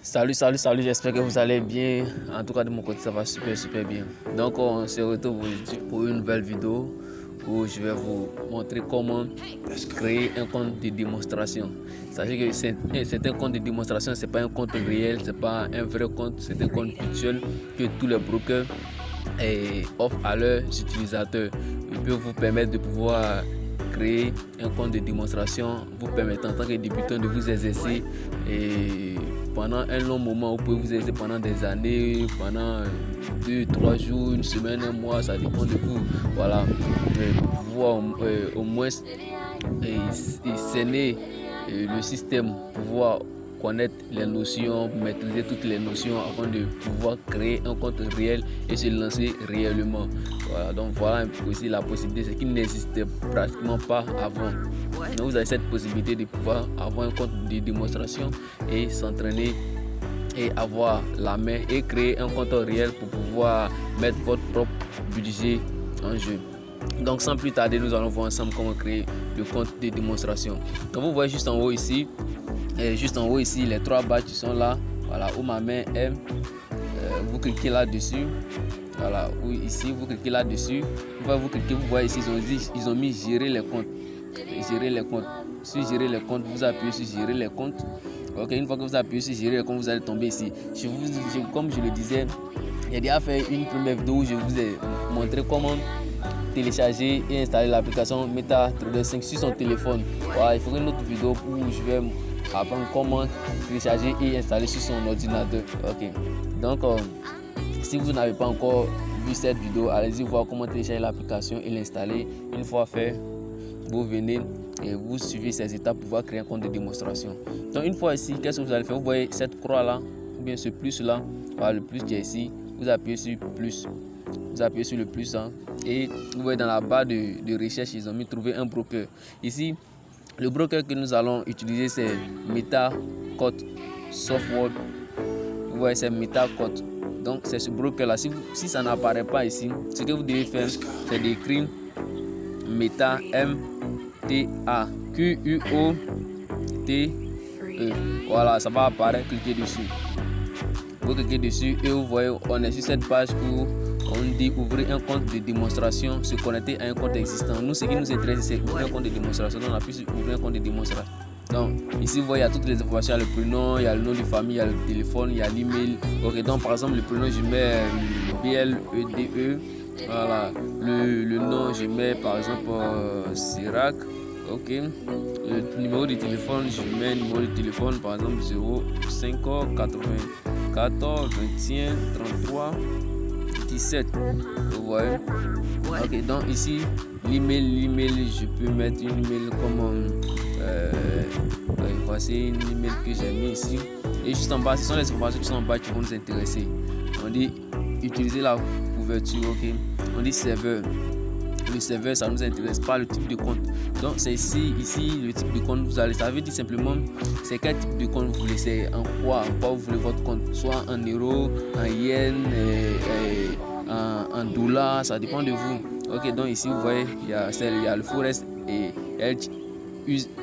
Salut, j'espère que vous allez bien. En tout cas, de mon côté, ça va super bien. Donc, on se retrouve aujourd'hui pour une nouvelle vidéo où je vais vous montrer comment créer un compte de démonstration. Sachez que c'est un compte de démonstration, c'est pas un compte réel, c'est pas un vrai compte, c'est un compte virtuel que tous les brokers offrent à leurs utilisateurs. Ils peuvent vous permettre de pouvoir créer un compte de démonstration, vous permettant en tant que débutant de vous exercer et pendant un long moment. Vous pouvez vous exercer pendant des années, pendant 2-3 jours, une semaine, un mois, ça dépend de vous. Voilà, pour pouvoir au moins cerner le système, pouvoir connaître les notions, maîtriser toutes les notions avant de pouvoir créer un compte réel et se lancer réellement. Voilà, donc voilà aussi la possibilité, c'est qu'il n'existait pratiquement pas avant. Donc vous avez cette possibilité de pouvoir avoir un compte de démonstration et s'entraîner et avoir la main et créer un compte réel pour pouvoir mettre votre propre budget en jeu. Donc sans plus tarder, nous allons voir ensemble comment créer le compte de démonstration. Donc vous voyez juste en haut ici, les trois badges qui sont là, voilà, où ma main est. Vous cliquez là-dessus, voilà, où ici vous cliquez là-dessus. Vous cliquez, vous voyez ici ils ont mis gérer les comptes. Sur gérer les comptes, vous appuyez sur gérer les comptes. Ok, une fois que vous appuyez sur gérer les comptes, vous allez tomber ici. Comme je le disais, j'ai déjà fait une première vidéo où je vous ai montré comment télécharger et installer l'application MetaTrader 5 sur son téléphone. Voilà, il faudrait une autre vidéo où je vais apprendre comment télécharger et installer sur son ordinateur. Ok, donc si vous n'avez pas encore vu cette vidéo, allez-y voir comment télécharger l'application et l'installer. Une fois fait, vous venez et vous suivez ces étapes pour pouvoir créer un compte de démonstration. Donc une fois ici, qu'est-ce que vous allez faire? Vous voyez cette croix là, ou bien ce plus là, voilà, le plus qui est ici, vous appuyez sur plus. Vous appuyez sur le plus hein, et vous voyez dans la barre de recherche, ils ont mis trouver un broker. Ici, le broker que nous allons utiliser, c'est MetaCote Software. Vous voyez, c'est MetaCote. Donc c'est ce broker là. Si ça n'apparaît pas ici, ce que vous devez faire, c'est d'écrire Meta, M-T-A-Q-U-O-T-E. Voilà, ça va apparaître, cliquez dessus. Vous cliquez dessus et vous voyez, on est sur cette page où on dit ouvrir un compte de démonstration, se connecter à un compte existant. Nous, ce qui nous intéresse, c'est ouvrir un compte de démonstration. Donc on appuie sur ouvrir un compte de démonstration. Donc ici vous voyez, il y a toutes les informations, il y a le prénom, il y a le nom de famille, il y a le téléphone, il y a l'email. Ok, donc par exemple le prénom je mets BLEDE. Voilà, le nom je mets par exemple Sirac. Ok, le numéro de téléphone je mets numéro de téléphone par exemple 05 94 21 33 17. Vous voyez. Ok, donc ici l'email je peux mettre une email comme voici une email que j'ai mis ici, et juste en bas ce sont les informations qui sont en bas qui vont nous intéresser. On dit utiliser la couverture. Ok, on dit serveur. Le serveur, ça nous intéresse pas, le type de compte. Donc c'est ici le type de compte vous allez, ça veut dire simplement c'est quel type de compte vous voulez, c'est en quoi vous voulez votre compte, soit en euros, en yens, en dollars, ça dépend de vous. Ok, donc ici vous voyez, il y a le Forex et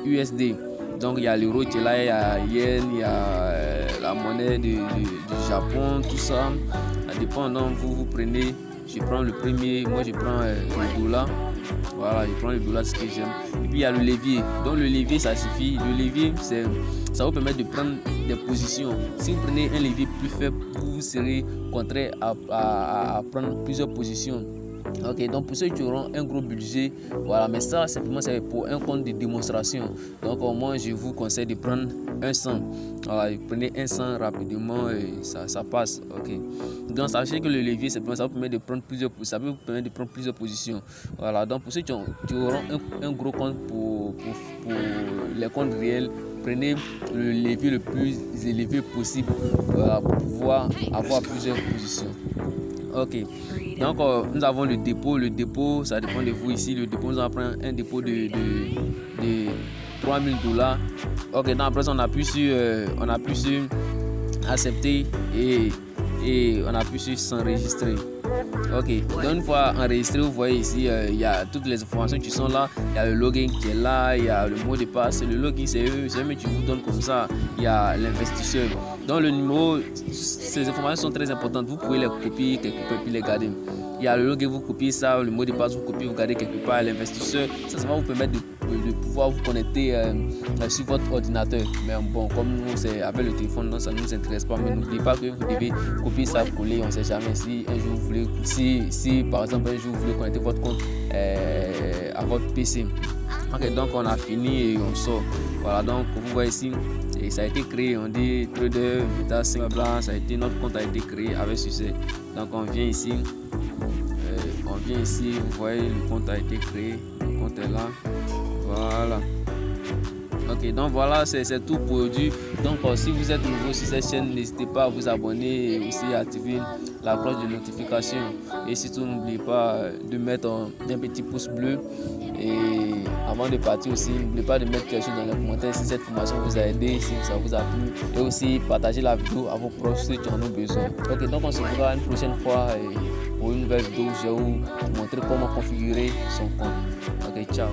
USD. Donc il y a l'euro qui est là, il y a yen, il y a la monnaie du Japon, tout ça. Ça dépend, donc vous prenez. Je prends le premier, moi je prends le dollar. Voilà, je prends le dollar, ce que j'aime. Et puis il y a le levier. Donc le levier, ça suffit. Le levier, ça vous permet de prendre des positions. Si vous prenez un levier plus faible, vous serez contraint à prendre plusieurs positions. Ok, donc pour ceux qui auront un gros budget, voilà, mais ça simplement c'est pour un compte de démonstration. Donc au moins je vous conseille de prendre un 100. Voilà, vous prenez un 100 rapidement et ça passe. Ok, donc sachez que le levier ça vous permet de prendre plusieurs positions. Voilà, donc pour ceux qui auront un gros compte pour les comptes réels, prenez le levier le plus élevé possible, voilà, pour pouvoir avoir plusieurs positions. Ok, donc nous avons le dépôt. Le dépôt, ça dépend de vous ici. Le dépôt, nous allons prendre un dépôt de 3000 $. Ok, donc après on appuie sur accepter et on appuie sur s'enregistrer. Ok, donc une fois enregistré, vous voyez ici il y a toutes les informations qui sont là. Il y a le login qui est là, il y a le mot de passe. Le login c'est eux qui vous donnent comme ça. Il y a l'investisseur. Donc le numéro, ces informations sont très importantes. Vous pouvez les copier quelque part puis les garder. Il y a le logo que vous copiez ça, le mot de passe vous copiez, vous gardez quelque part. L'investisseur, ça va vous permettre de pouvoir vous connecter sur votre ordinateur. Mais bon, comme nous c'est avec le téléphone, donc ça ne nous intéresse pas. Mais n'oubliez pas que vous devez copier ça, coller. On ne sait jamais si un jour vous voulez, si par exemple un jour vous voulez connecter votre compte à votre PC. Ok, donc on a fini et on sort. Voilà, donc vous voyez ici, et ça a été créé, on dit trader, Vita 5 blanc, ça a été, notre compte a été créé avec succès. Donc on vient ici, vous voyez le compte a été créé, le compte est là, voilà. Ok, donc voilà, c'est tout produit. Donc si vous êtes nouveau sur cette chaîne, n'hésitez pas à vous abonner et aussi à activer la cloche de notification. Et surtout, n'oubliez pas de mettre un petit pouce bleu. Et avant de partir aussi, n'oubliez pas de mettre quelque chose dans les commentaires si cette formation vous a aidé, si ça vous a plu. Et aussi, partagez la vidéo à vos proches ceux qui en ont besoin. Ok, donc on se verra une prochaine fois pour une nouvelle vidéo où je vais vous montrer comment configurer son compte. Ok, ciao.